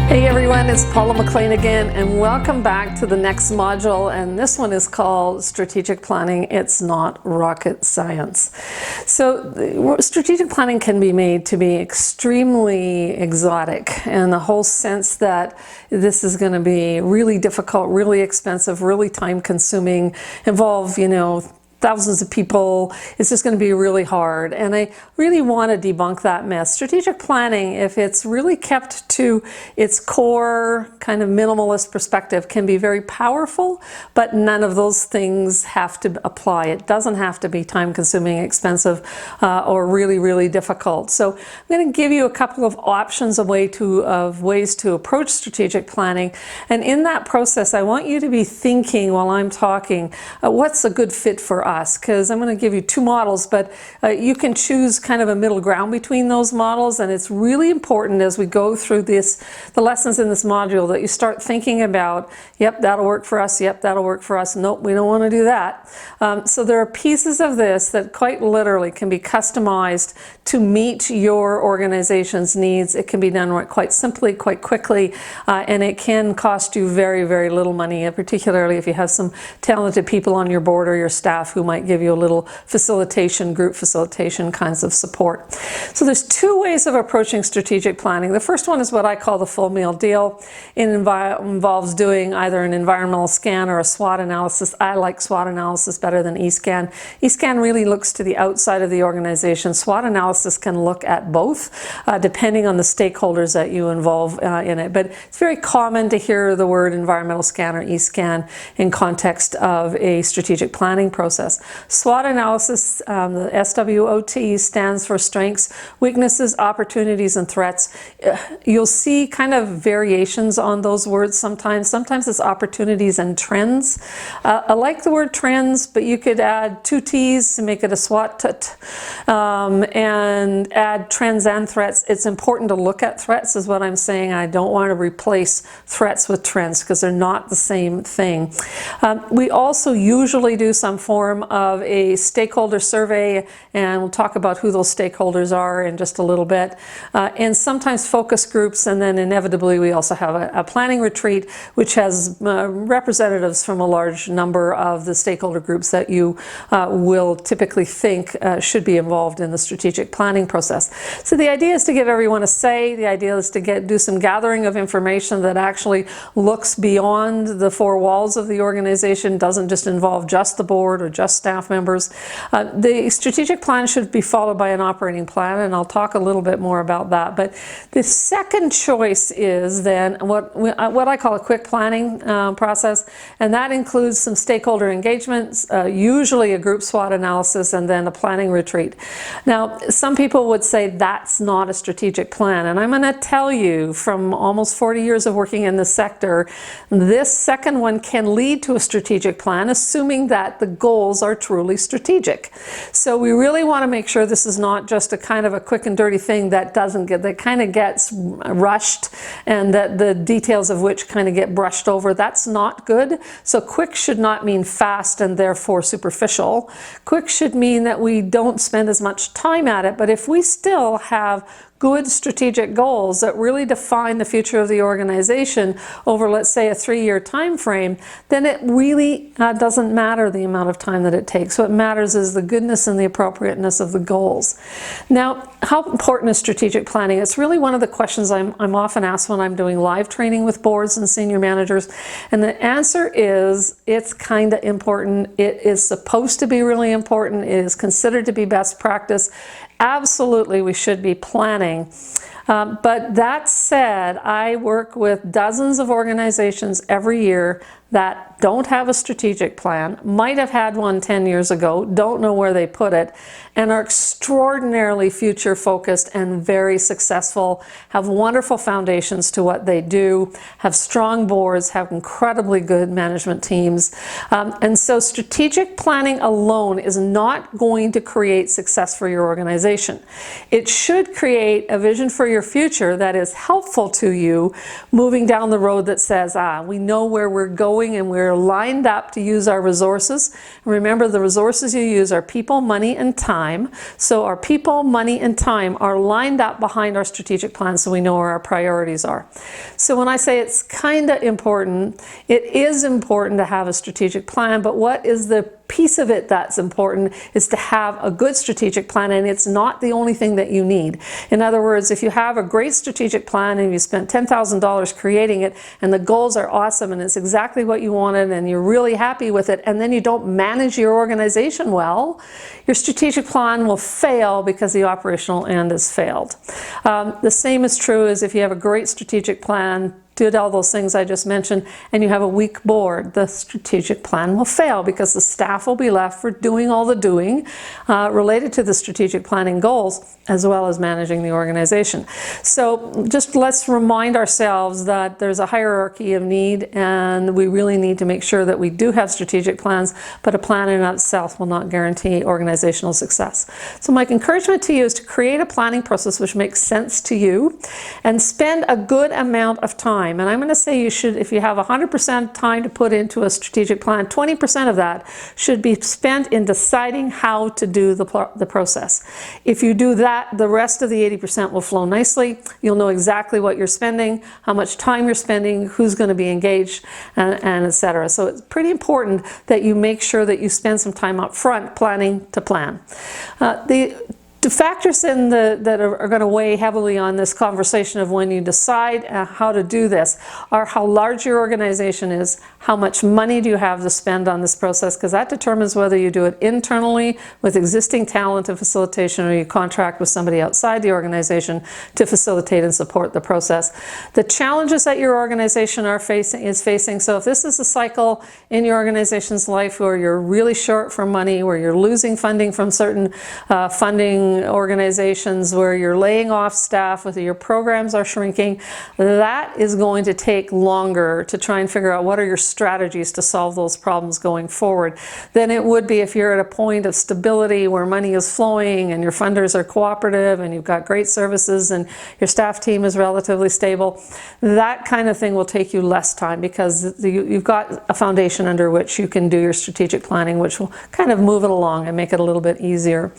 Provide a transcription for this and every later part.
Hey everyone, it's Paula MacLean again, and welcome back to the next module, and this one is called Strategic Planning. It's not rocket science. So strategic planning can be made to be extremely exotic in the whole sense that this is going to be really difficult, really expensive, really time consuming, involve, thousands of people. It's just going to be really hard. And I really want to debunk that myth. Strategic planning, if it's really kept to its core kind of minimalist perspective, can be very powerful, but none of those things have to apply. It doesn't have to be time consuming, expensive, or really, really difficult. So I'm going to give you a couple of options of ways to approach strategic planning. And in that process, I want you to be thinking while I'm talking, what's a good fit for us, because I'm going to give you two models, but you can choose kind of a middle ground between those models, and it's really important as we go through the lessons in this module that you start thinking about, yep, that'll work for us, yep, that'll work for us, nope, we don't want to do that. So there are pieces of this that quite literally can be customized to meet your organization's needs. It can be done quite simply, quite quickly, and it can cost you very, very little money, particularly if you have some talented people on your board or your staff who might give you a little facilitation, group facilitation kinds of support. So there's two ways of approaching strategic planning. The first one is what I call the full meal deal. It involves doing either an environmental scan or a SWOT analysis. I like SWOT analysis better than eScan. eScan really looks to the outside of the organization. SWOT analysis can look at both, depending on the stakeholders that you involve in it. But it's very common to hear the word environmental scan or eScan in context of a strategic planning process. SWOT analysis, the SWOT, stands for strengths, weaknesses, opportunities, and threats. You'll see kind of variations on those words sometimes. Sometimes it's opportunities and trends. I like the word trends, but you could add two T's to make it a SWOT, and add trends and threats. It's important to look at threats, is what I'm saying. I don't want to replace threats with trends because they're not the same thing. We also usually do some form of a stakeholder survey, and we'll talk about who those stakeholders are in just a little bit, and sometimes focus groups, and then inevitably we also have a planning retreat which has representatives from a large number of the stakeholder groups that you will typically think should be involved in the strategic planning process. So the idea is to give everyone a say. The idea is to do some gathering of information that actually looks beyond the four walls of the organization, doesn't just involve just the board or just staff members. The strategic plan should be followed by an operating plan, and I'll talk a little bit more about that. But the second choice is then what I call a quick planning process, and that includes some stakeholder engagements, usually a group SWOT analysis, and then a planning retreat. Now, some people would say that's not a strategic plan, and I'm going to tell you from almost 40 years of working in this sector, this second one can lead to a strategic plan, assuming that the goals are truly strategic. So we really want to make sure this is not just a kind of a quick and dirty thing that kind of gets rushed, and that the details of which kind of get brushed over. That's not good. So quick should not mean fast and therefore superficial. Quick should mean that we don't spend as much time at it, but if we still have good strategic goals that really define the future of the organization over, let's say, a 3-year time frame, then it really doesn't matter the amount of time that it takes. What matters is the goodness and the appropriateness of the goals. Now, how important is strategic planning? It's really one of the questions I'm often asked when I'm doing live training with boards and senior managers, and the answer is it's kind of important. It is supposed to be really important. It is considered to be best practice. Absolutely, we should be planning. But that said, I work with dozens of organizations every year that don't have a strategic plan, might have had one 10 years ago, don't know where they put it, and are extraordinarily future focused and very successful, have wonderful foundations to what they do, have strong boards, have incredibly good management teams. And so strategic planning alone is not going to create success for your organization. It should create a vision for your future that is helpful to you moving down the road that says, we know where we're going going and we're lined up to use our resources. Remember, the resources you use are people, money, and time. So our people, money, and time are lined up behind our strategic plan so we know where our priorities are. So when I say it's kind of important, it is important to have a strategic plan, but what is the piece of it that's important is to have a good strategic plan, and it's not the only thing that you need. In other words, if you have a great strategic plan and you spent $10,000 creating it and the goals are awesome and it's exactly what you wanted and you're really happy with it, and then you don't manage your organization well, your strategic plan will fail because the operational end has failed. The same is true as if you have a great strategic plan, did all those things I just mentioned, and you have a weak board, the strategic plan will fail because the staff will be left for doing all the doing related to the strategic planning goals, as well as managing the organization. So just let's remind ourselves that there's a hierarchy of need, and we really need to make sure that we do have strategic plans, but a plan in itself will not guarantee organizational success. So my encouragement to you is to create a planning process which makes sense to you, and spend a good amount of time. And I'm going to say you should, if you have 100% time to put into a strategic plan, 20% of that should be spent in deciding how to do the process. If you do that, the rest of the 80% will flow nicely. You'll know exactly what you're spending, how much time you're spending, who's going to be engaged, and etc. So it's pretty important that you make sure that you spend some time up front planning to plan. The factors that are going to weigh heavily on this conversation of when you decide how to do this are how large your organization is, how much money do you have to spend on this process, because that determines whether you do it internally with existing talent and facilitation, or you contract with somebody outside the organization to facilitate and support the process. The challenges that your organization is facing, so if this is a cycle in your organization's life where you're really short for money, where you're losing funding from certain funding organizations, where you're laying off staff, whether your programs are shrinking, that is going to take longer to try and figure out what are your strategies to solve those problems going forward than it would be if you're at a point of stability where money is flowing and your funders are cooperative and you've got great services and your staff team is relatively stable. That kind of thing will take you less time because you've got a foundation under which you can do your strategic planning, which will kind of move it along and make it a little bit easier.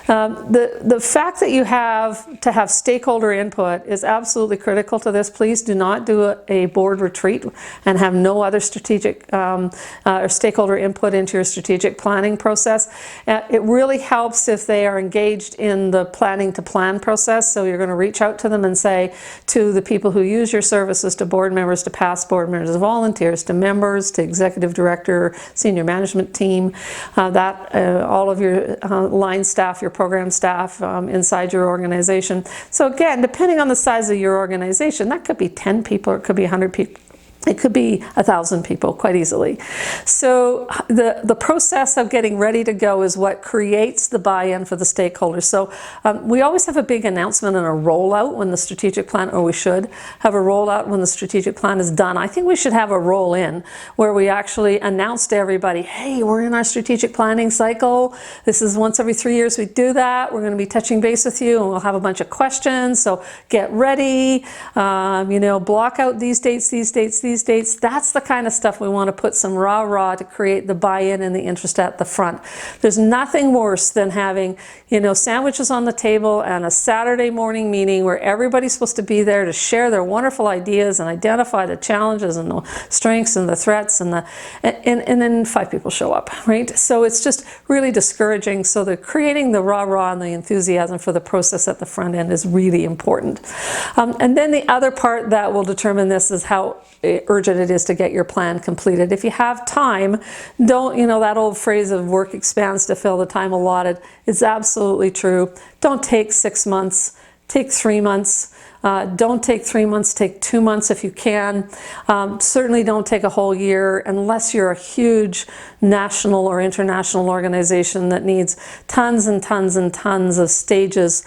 The fact that you have to have stakeholder input is absolutely critical to this. Please do not do a board retreat and have no other strategic or stakeholder input into your strategic planning process. It really helps if they are engaged in the planning to plan process. So you're going to reach out to them and say to the people who use your services, to board members, to past board members, to volunteers, to members, to executive director, senior management team, all of your line staff, your program staff, inside your organization. So again, depending on the size of your organization, that could be 10 people, or it could be 100 people. It could be 1,000 people quite easily. So the process of getting ready to go is what creates the buy-in for the stakeholders. So we always have a big announcement and a rollout when the strategic plan, or we should have a rollout when the strategic plan is done. I think we should have a roll-in where we actually announce to everybody, hey, we're in our strategic planning cycle. This is once every 3 years we do that. We're going to be touching base with you and we'll have a bunch of questions. So get ready, block out these dates, these dates, these dates. That's the kind of stuff we want to put some rah-rah to create the buy-in and the interest at the front. There's nothing worse than having, sandwiches on the table and a Saturday morning meeting where everybody's supposed to be there to share their wonderful ideas and identify the challenges and the strengths and the threats, and then 5 people show up, right? So it's just really discouraging. So creating the rah-rah and the enthusiasm for the process at the front end is really important. And then the other part that will determine this is how urgent it is to get your plan completed. If you have time, don't, that old phrase of work expands to fill the time allotted is absolutely true. Don't take 6 months, take 3 months. Don't take 3 months, take 2 months if you can. Certainly don't take a whole year unless you're a huge national or international organization that needs tons and tons and tons of stages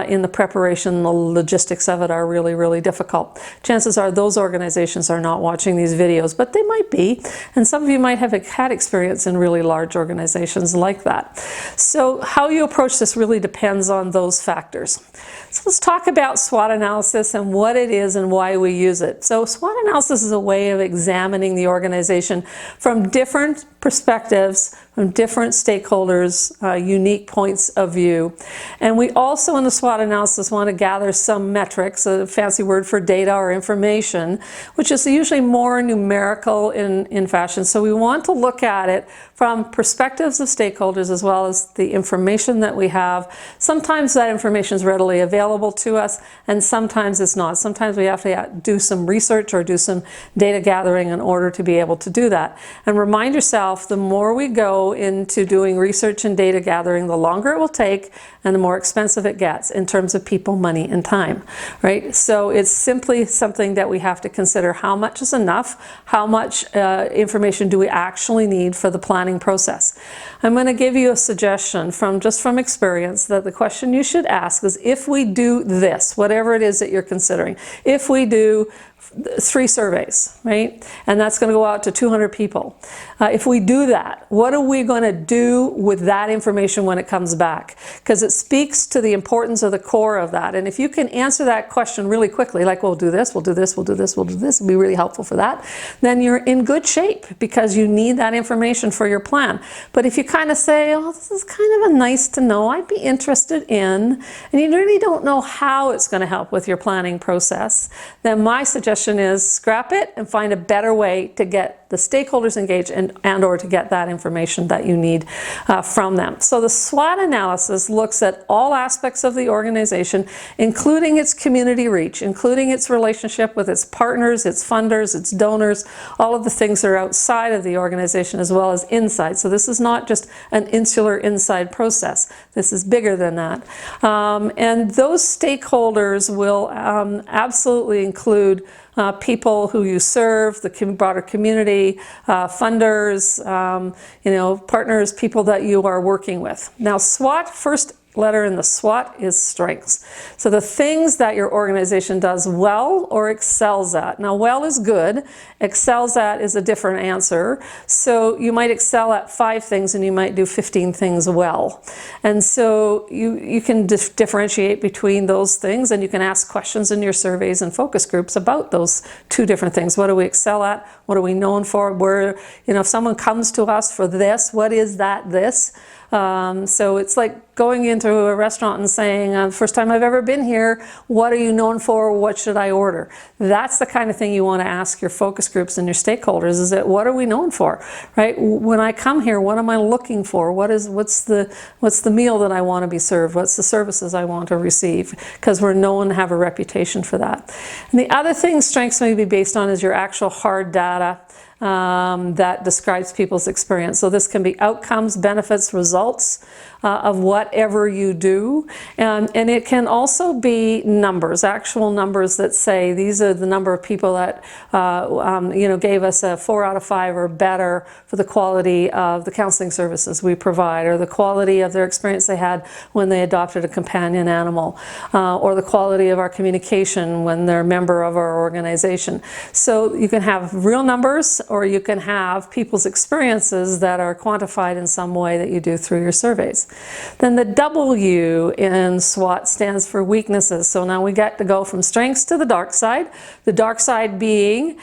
in the preparation. The logistics of it are really, really difficult. Chances are those organizations are not watching these videos, but they might be. And some of you might have had experience in really large organizations like that. So how you approach this really depends on those factors. So let's talk about SWOT analysis analysis and what it is and why we use it. So SWOT analysis is a way of examining the organization from different perspectives, from different stakeholders, unique points of view. And we also in the SWOT analysis want to gather some metrics, a fancy word for data or information, which is usually more numerical in fashion. So we want to look at it from perspectives of stakeholders as well as the information that we have. Sometimes that information is readily available to us and sometimes it's not. Sometimes we have to do some research or do some data gathering in order to be able to do that. And remind yourself, the more we go into doing research and data gathering, the longer it will take and the more expensive it gets in terms of people, money, and time, right? So it's simply something that we have to consider. How much is enough? How much information do we actually need for the planning process? I'm going to give you a suggestion from experience that the question you should ask is, if we do this, whatever it is that you're considering, if we do 3 surveys, right? And that's going to go out to 200 people. If we do that, what are we going to do with that information when it comes back? Because it speaks to the importance of the core of that. And if you can answer that question really quickly, like we'll do this, we'll do this, we'll do this, we'll do this, it'll be really helpful for that, then you're in good shape because you need that information for your plan. But if you kind of say, oh, this is kind of a nice to know, I'd be interested in, and you really don't know how it's going to help with your planning process, then my suggestion is scrap it and find a better way to get the stakeholders engaged and or to get that information that you need from them. So the SWOT analysis looks at all aspects of the organization, including its community reach, including its relationship with its partners, its funders, its donors, all of the things that are outside of the organization as well as inside. So this is not just an insular inside process. This is bigger than that. And those stakeholders will absolutely include people who you serve, the broader community, funders, partners, people that you are working with. Now, SWOT, first letter in the SWOT is strengths. So the things that your organization does well or excels at. Now, well is good. Excels at is a different answer. So you might excel at 5 things and you might do 15 things well. And so you can differentiate between those things, and you can ask questions in your surveys and focus groups about those 2 different things. What do we excel at? What are we known for? Where, if someone comes to us for this, what is that this? So it's like going into a restaurant and saying, first time I've ever been here, what are you known for? What should I order? That's the kind of thing you want to ask your focus groups and your stakeholders, is that what are we known for, right? When I come here, what am I looking for? What's the meal that I want to be served? What's the services I want to receive? Because we're known to have a reputation for that. And the other thing strengths may be based on is your actual hard data that describes people's experience. So this can be outcomes, benefits, results of whatever you do. And it can also be numbers, actual numbers that say these are the number of people that gave us a 4 out of 5 or better for the quality of the counseling services we provide, or the quality of their experience they had when they adopted a companion animal, or the quality of our communication when they're a member of our organization. So you can have real numbers, or you can have people's experiences that are quantified in some way that you do through your surveys. Then the W in SWOT stands for weaknesses. So now we get to go from strengths to the dark side. The dark side being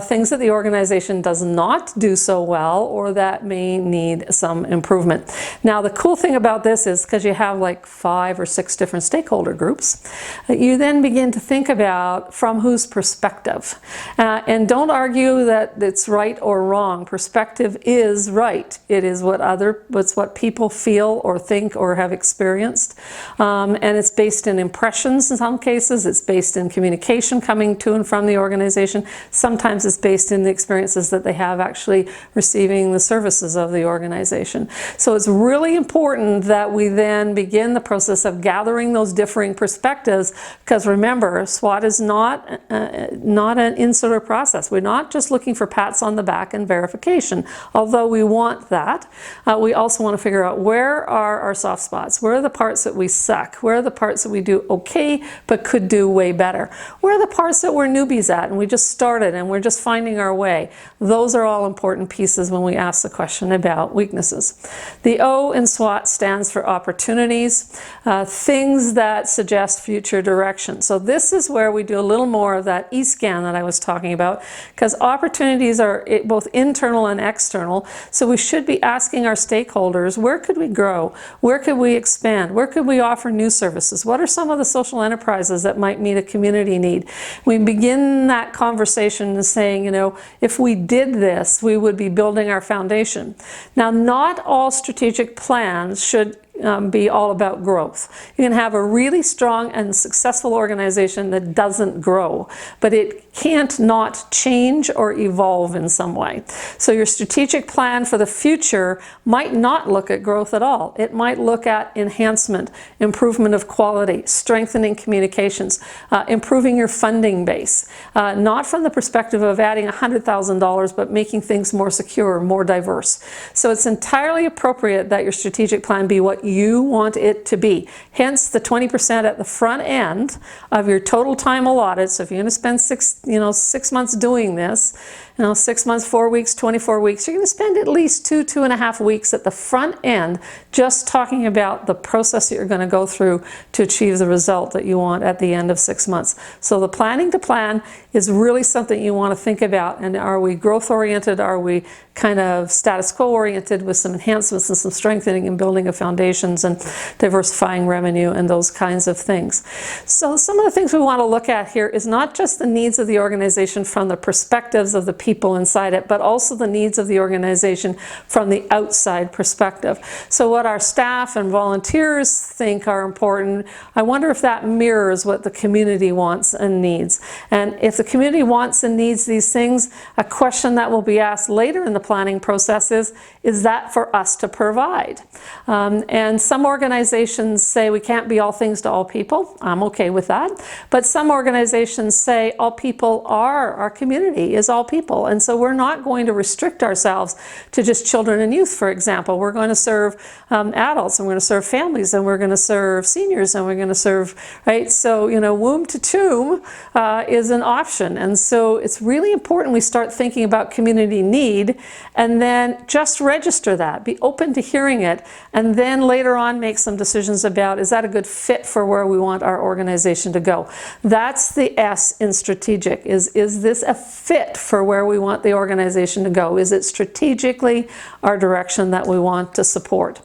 things that the organization does not do so well, or that may need some improvement. Now the cool thing about this is, because you have like 5 or 6 different stakeholder groups, you then begin to think about from whose perspective. And don't argue that it's right or wrong. Perspective is right. It is what people feel or think or have experienced. And it's based in impressions in some cases. It's based in communication coming to and from the organization. Sometimes it's based in the experiences that they have actually receiving the services of the organization. So it's really important that we then begin the process of gathering those differing perspectives, because remember, SWOT is not an insular process. We're not just looking for pats pats on the back and verification. Although we want that, we also want to figure out where are our soft spots, where are the parts that we suck, where are the parts that we do okay but could do way better, where are the parts that we're newbies at and we just started and we're just finding our way. Those are all important pieces when we ask the question about weaknesses. The O in SWOT stands for opportunities, things that suggest future direction. So this is where we do a little more of that E-scan that I was talking about, because opportunities are both internal and external. So we should be asking our stakeholders, where could we grow? Where could we expand? Where could we offer new services? What are some of the social enterprises that might meet a community need? We begin that conversation saying, you know, if we did this, we would be building our foundation. Now, not all strategic plans should be all about growth. You can have a really strong and successful organization that doesn't grow, but it can't not change or evolve in some way. So your strategic plan for the future might not look at growth at all. It might look at enhancement, improvement of quality, strengthening communications, improving your funding base, not from the perspective of adding $100,000, but making things more secure, more diverse. So it's entirely appropriate that your strategic plan be what you want it to be. Hence the 20% at the front end of your total time allotted. So if you're going to spend 6 months doing this, 6 months, 4 weeks, 24 weeks, you're going to spend at least 2.5 weeks at the front end just talking about the process that you're going to go through to achieve the result that you want at the end of 6 months. So the planning to plan is really something you want to think about. And are we growth oriented? Are we kind of status quo oriented with some enhancements and some strengthening and building of foundations and diversifying revenue and those kinds of things? So some of the things we want to look at here is not just the needs of the organization from the perspectives of the people inside it, but also the needs of the organization from the outside perspective. So what our staff and volunteers think are important, I wonder if that mirrors what the community wants and needs. And if the community wants and needs these things, a question that will be asked later in the planning process is that for us to provide? And some organizations say we can't be all things to all people. I'm okay with that. But some organizations say all people are, our community is all people. And so we're not going to restrict ourselves to just children and youth, for example. We're going to serve adults, and we're going to serve families, and we're going to serve seniors, and we're going to serve, right? So, womb to tomb is an option. And so it's really important we start thinking about community need and then just register that, be open to hearing it, and then later on make some decisions about, is that a good fit for where we want our organization to go? That's the S in strategic, is this a fit for where we want the organization to go? Is it strategically our direction that we want to support?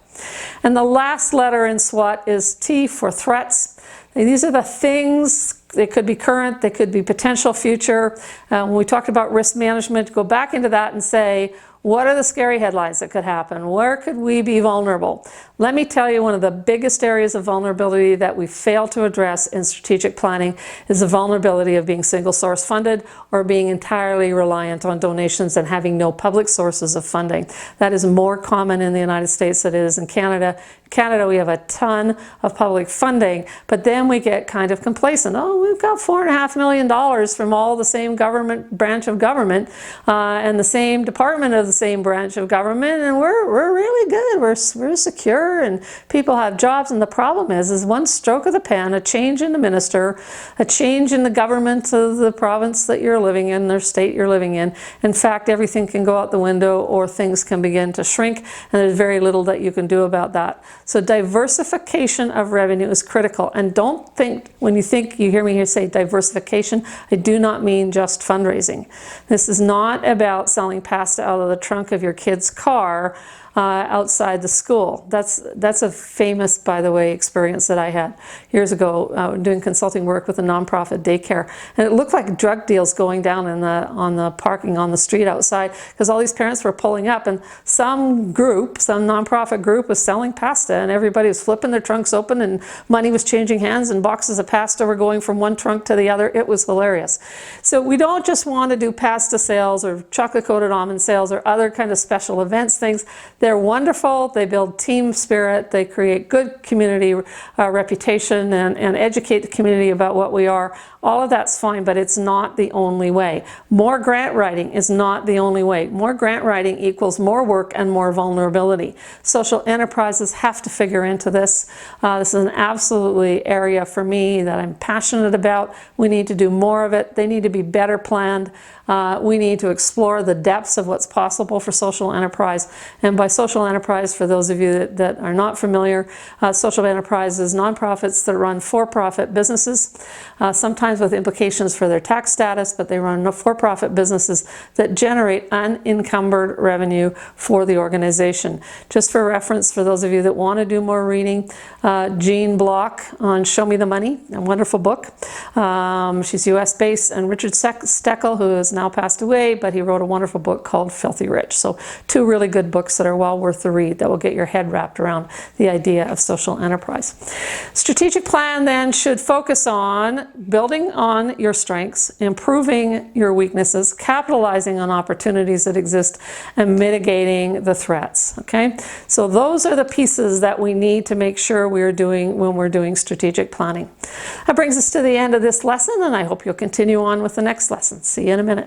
And the last letter in SWOT is T for threats. And these are the things. They could be current, they could be potential future. When we talked about risk management, go back into that and say, what are the scary headlines that could happen? Where could we be vulnerable? Let me tell you, one of the biggest areas of vulnerability that we fail to address in strategic planning is the vulnerability of being single source funded or being entirely reliant on donations and having no public sources of funding. That is more common in the United States than it is in Canada. In Canada, we have a ton of public funding, but then we get kind of complacent. Oh, we've got $4.5 million from all the same branch of government and the same department of the same branch of government, and we're really good. We're secure, and people have jobs. And the problem is one stroke of the pen, a change in the minister, a change in the government of the province that you're living in, or state you're living in. In fact, everything can go out the window, or things can begin to shrink, and there's very little that you can do about that. So diversification of revenue is critical. And don't think, when you hear me here say diversification, I do not mean just fundraising. This is not about selling pasta out of the trunk of your kid's car outside the school. That's a famous, by the way, experience that I had years ago doing consulting work with a nonprofit daycare, and it looked like drug deals going down on the parking on the street outside, because all these parents were pulling up, and some nonprofit group was selling pasta, and everybody was flipping their trunks open, and money was changing hands, and boxes of pasta were going from one trunk to the other. It was hilarious. So we don't just want to do pasta sales or chocolate coated almond sales or other kind of special events things. They're wonderful. They build team spirit. They create good community reputation and educate the community about what we are. All of that's fine, but it's not the only way. More grant writing is not the only way. More grant writing equals more work and more vulnerability. Social enterprises have to figure into this. This is an absolutely area for me that I'm passionate about. We need to do more of it. They need to be better planned. We need to explore the depths of what's possible for social enterprise. And by social enterprise, for those of you that are not familiar, social enterprise is nonprofits that run for-profit businesses, sometimes with implications for their tax status, but they run for-profit businesses that generate unencumbered revenue for the organization. Just for reference, for those of you that want to do more reading, Jean Block on Show Me the Money, a wonderful book. She's US-based, and Richard Steckel, who has now passed away, but he wrote a wonderful book called Filthy Rich. So two really good books that are well worth the read, that will get your head wrapped around the idea of social enterprise. Strategic plan then should focus on building on your strengths, improving your weaknesses, capitalizing on opportunities that exist, and mitigating the threats. Okay, so those are the pieces that we need to make sure we're doing when we're doing strategic planning. That brings us to the end of this lesson, and I hope you'll continue on with the next lesson. See you in a minute.